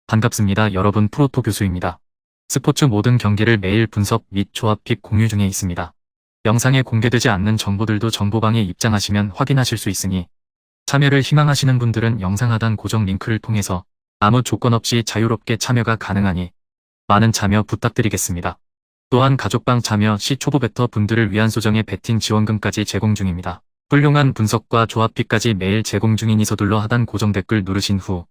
반갑습니다. 여러분, 프로토 교수입니다. 스포츠 모든 경기를 매일 분석 및 조합픽 공유 중에 있습니다. 영상에 공개되지 않는 정보들도 정보방에 입장하시면 확인하실 수 있으니 참여를 희망하시는 분들은 영상 하단 고정 링크를 통해서 아무 조건 없이 자유롭게 참여가 가능하니 많은 참여 부탁드리겠습니다. 또한 가족방 참여 시 초보 베터 분들을 위한 소정의 베팅 지원금까지 제공 중입니다. 훌륭한 분석과 조합픽까지 매일 제공 중이니 서둘러 하단 고정 댓글 누르신 후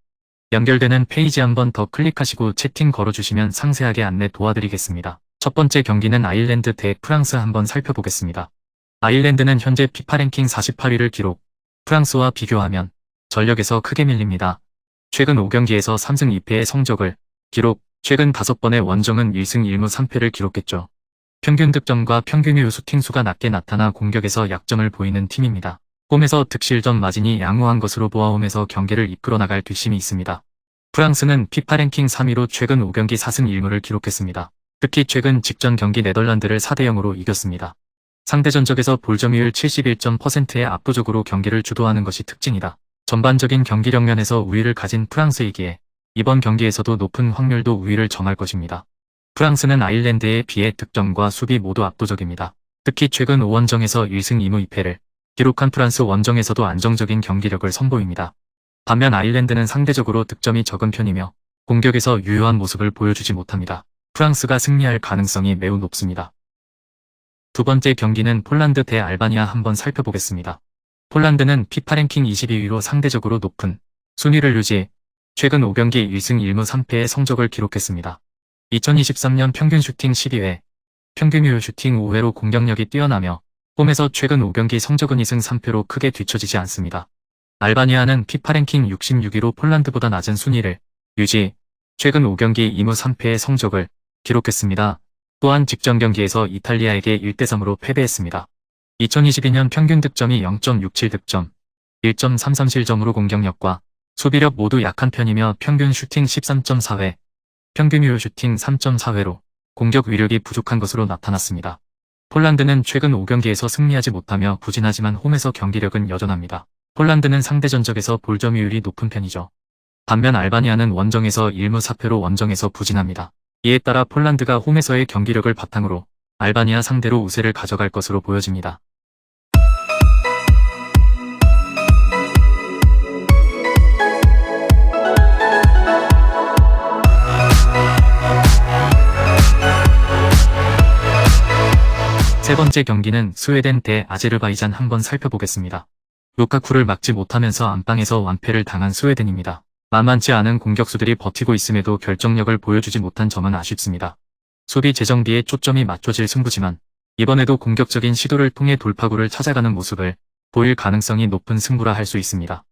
연결되는 페이지 한번 더 클릭하시고 채팅 걸어주시면 상세하게 안내 도와드리겠습니다. 첫 번째 경기는 아일랜드 대 프랑스 한번 살펴보겠습니다. 아일랜드는 현재 피파 랭킹 48위를 기록, 프랑스와 비교하면 전력에서 크게 밀립니다. 최근 5경기에서 3승 2패의 성적을 기록, 최근 5번의 원정은 1승 1무 3패를 기록했죠. 평균 득점과 평균 슈팅 수가 낮게 나타나 공격에서 약점을 보이는 팀입니다. 홈에서 득실점 마진이 양호한 것으로 보아 홈에서 경기를 이끌어 나갈 뒷심이 있습니다. 프랑스는 피파 랭킹 3위로 최근 5경기 4승 1무를 기록했습니다. 특히 최근 직전 경기 네덜란드를 4대0으로 이겼습니다. 상대 전적에서 볼점유율 71.%의 압도적으로 경기를 주도하는 것이 특징이다. 전반적인 경기력 면에서 우위를 가진 프랑스이기에 이번 경기에서도 높은 확률도 우위를 점할 것입니다. 프랑스는 아일랜드에 비해 득점과 수비 모두 압도적입니다. 특히 최근 5원정에서 1승 2무 2패를 기록한 프랑스 원정에서도 안정적인 경기력을 선보입니다. 반면 아일랜드는 상대적으로 득점이 적은 편이며 공격에서 유효한 모습을 보여주지 못합니다. 프랑스가 승리할 가능성이 매우 높습니다. 두 번째 경기는 폴란드 대 알바니아 한번 살펴보겠습니다. 폴란드는 피파 랭킹 22위로 상대적으로 높은 순위를 유지, 최근 5경기 1승 1무 3패의 성적을 기록했습니다. 2023년 평균 슈팅 12회, 평균 슈팅 5회로 공격력이 뛰어나며 홈에서 최근 5경기 성적은 2승 3패로 크게 뒤처지지 않습니다. 알바니아는 피파 랭킹 66위로 폴란드보다 낮은 순위를 유지, 최근 5경기 2무 3패의 성적을 기록했습니다. 또한 직전 경기에서 이탈리아에게 1대3으로 패배했습니다. 2022년 평균 득점이 0.67득점, 1.33실점으로 공격력과 수비력 모두 약한 편이며 평균 슈팅 13.4회, 평균 슈팅 3.4회로 공격 위력이 부족한 것으로 나타났습니다. 폴란드는 최근 5경기에서 승리하지 못하며 부진하지만 홈에서 경기력은 여전합니다. 폴란드는 상대 전적에서 볼점유율이 높은 편이죠. 반면 알바니아는 원정에서 1무 4패로 원정에서 부진합니다. 이에 따라 폴란드가 홈에서의 경기력을 바탕으로 알바니아 상대로 우세를 가져갈 것으로 보여집니다. 세 번째 경기는 스웨덴 대 아제르바이잔 한번 살펴보겠습니다. 루카쿠를 막지 못하면서 안방에서 완패를 당한 스웨덴입니다. 만만치 않은 공격수들이 버티고 있음에도 결정력을 보여주지 못한 점은 아쉽습니다. 수비 재정비에 초점이 맞춰질 승부지만 이번에도 공격적인 시도를 통해 돌파구를 찾아가는 모습을 보일 가능성이 높은 승부라 할 수 있습니다.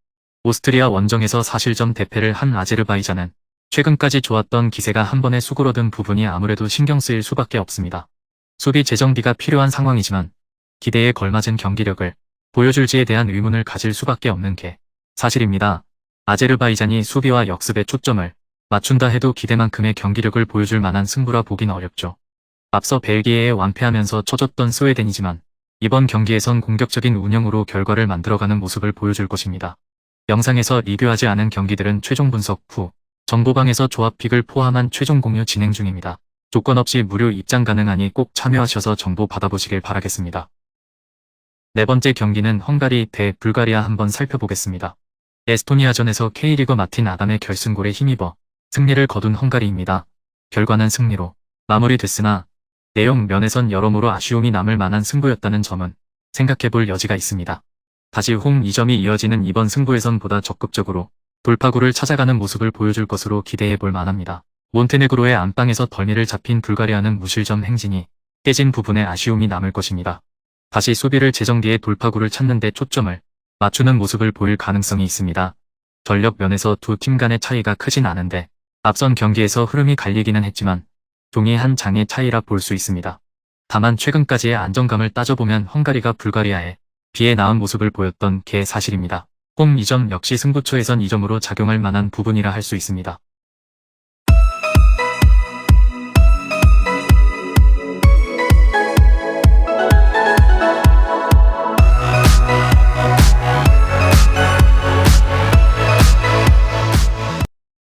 오스트리아 원정에서 4실점 대패를 한 아제르바이잔은 최근까지 좋았던 기세가 한 번에 수그러든 부분이 아무래도 신경 쓰일 수밖에 없습니다. 수비 재정비가 필요한 상황이지만 기대에 걸맞은 경기력을 보여줄지에 대한 의문을 가질 수밖에 없는 게 사실입니다. 아제르바이잔이 수비와 역습에 초점을 맞춘다 해도 기대만큼의 경기력을 보여줄 만한 승부라 보긴 어렵죠. 앞서 벨기에에 완패하면서 처졌던 스웨덴이지만 이번 경기에선 공격적인 운영으로 결과를 만들어가는 모습을 보여줄 것입니다. 영상에서 리뷰하지 않은 경기들은 최종 분석 후 정보방에서 조합픽을 포함한 최종 공유 진행 중입니다. 조건 없이 무료 입장 가능하니 꼭 참여하셔서 정보 받아보시길 바라겠습니다. 네 번째 경기는 헝가리 대 불가리아 한번 살펴보겠습니다. 에스토니아전에서 K리그 마틴 아담의 결승골에 힘입어 승리를 거둔 헝가리입니다. 결과는 승리로 마무리됐으나 내용 면에선 여러모로 아쉬움이 남을 만한 승부였다는 점은 생각해볼 여지가 있습니다. 다시 홈 2점이 이어지는 이번 승부에선 보다 적극적으로 돌파구를 찾아가는 모습을 보여줄 것으로 기대해볼 만합니다. 몬테네그로의 안방에서 덜미를 잡힌 불가리아는 무실점 행진이 깨진 부분에 아쉬움이 남을 것입니다. 다시 수비를 재정비해 돌파구를 찾는 데 초점을 맞추는 모습을 보일 가능성이 있습니다. 전력 면에서 두 팀 간의 차이가 크진 않은데 앞선 경기에서 흐름이 갈리기는 했지만 종이 한 장의 차이라 볼 수 있습니다. 다만 최근까지의 안정감을 따져보면 헝가리가 불가리아에 비해 나은 모습을 보였던 게 사실입니다. 홈 2점 역시 승부처에선 2점으로 작용할 만한 부분이라 할 수 있습니다.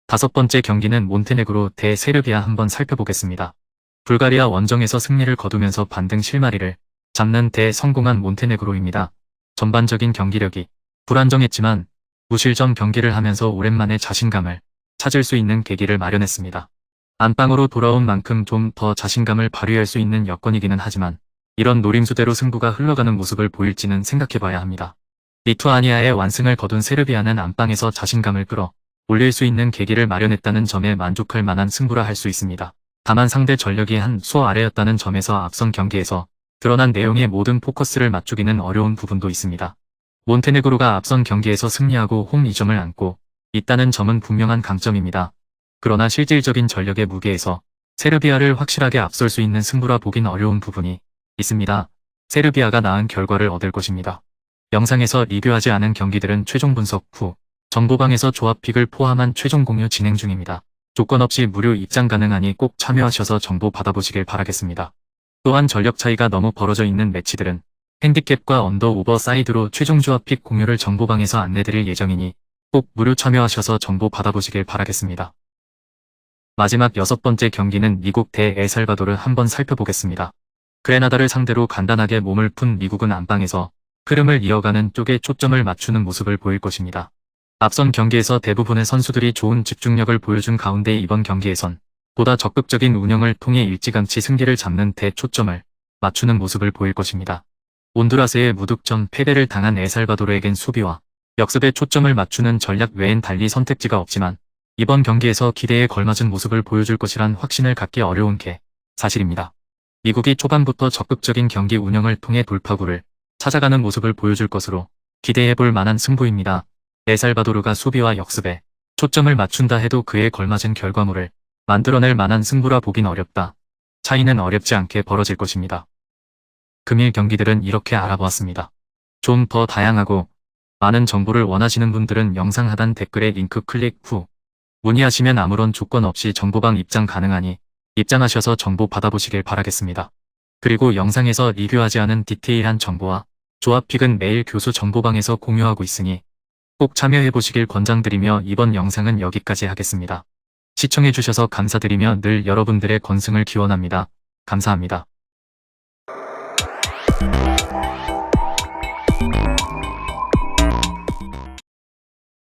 5번째 경기는 몬테네그로 대 세르비아 한번 살펴보겠습니다. 불가리아 원정에서 승리를 거두면서 반등 실마리를 잡는 데 성공한 몬테네그로입니다. 전반적인 경기력이 불안정했지만 무실점 경기를 하면서 오랜만에 자신감을 찾을 수 있는 계기를 마련했습니다. 안방으로 돌아온 만큼 좀 더 자신감을 발휘할 수 있는 여건이기는 하지만 이런 노림수대로 승부가 흘러가는 모습을 보일지는 생각해봐야 합니다. 리투아니아의 완승을 거둔 세르비아는 안방에서 자신감을 끌어 올릴 수 있는 계기를 마련했다는 점에 만족할 만한 승부라 할 수 있습니다. 다만 상대 전력이 한 수 아래였다는 점에서 앞선 경기에서 드러난 내용의 모든 포커스를 맞추기는 어려운 부분도 있습니다. 몬테네그로가 앞선 경기에서 승리하고 홈 2점을 안고 있다는 점은 분명한 강점입니다. 그러나 실질적인 전력의 무게에서 세르비아를 확실하게 앞설 수 있는 승부라 보긴 어려운 부분이 있습니다. 세르비아가 나은 결과를 얻을 것입니다. 영상에서 리뷰하지 않은 경기들은 최종 분석 후 정보방에서 조합픽을 포함한 최종 공유 진행 중입니다. 조건 없이 무료 입장 가능하니 꼭 참여하셔서 정보 받아보시길 바라겠습니다. 또한 전력 차이가 너무 벌어져 있는 매치들은 핸디캡과 언더 오버 사이드로 최종 조합픽 공유를 정보방에서 안내드릴 예정이니 꼭 무료 참여하셔서 정보 받아보시길 바라겠습니다. 마지막 6번째 경기는 미국 대 엘살바도르 한번 살펴보겠습니다. 그레나다를 상대로 간단하게 몸을 푼 미국은 안방에서 흐름을 이어가는 쪽에 초점을 맞추는 모습을 보일 것입니다. 앞선 경기에서 대부분의 선수들이 좋은 집중력을 보여준 가운데 이번 경기에선 보다 적극적인 운영을 통해 일찌감치 승기를 잡는 데 초점을 맞추는 모습을 보일 것입니다. 온두라스의 무득점 패배를 당한 엘살바도르에겐 수비와 역습에 초점을 맞추는 전략 외엔 달리 선택지가 없지만 이번 경기에서 기대에 걸맞은 모습을 보여줄 것이란 확신을 갖기 어려운 게 사실입니다. 미국이 초반부터 적극적인 경기 운영을 통해 돌파구를 찾아가는 모습을 보여줄 것으로 기대해볼 만한 승부입니다. 엘살바도르가 수비와 역습에 초점을 맞춘다 해도 그에 걸맞은 결과물을 만들어낼 만한 승부라 보긴 어렵다. 차이는 어렵지 않게 벌어질 것입니다. 금일 경기들은 이렇게 알아보았습니다. 좀 더 다양하고 많은 정보를 원하시는 분들은 영상 하단 댓글에 링크 클릭 후 문의하시면 아무런 조건 없이 정보방 입장 가능하니 입장하셔서 정보 받아보시길 바라겠습니다. 그리고 영상에서 리뷰하지 않은 디테일한 정보와 조합픽은 매일 교수 정보방에서 공유하고 있으니 꼭 참여해보시길 권장드리며 이번 영상은 여기까지 하겠습니다. 시청해주셔서 감사드리며 늘 여러분들의 건승을 기원합니다. 감사합니다.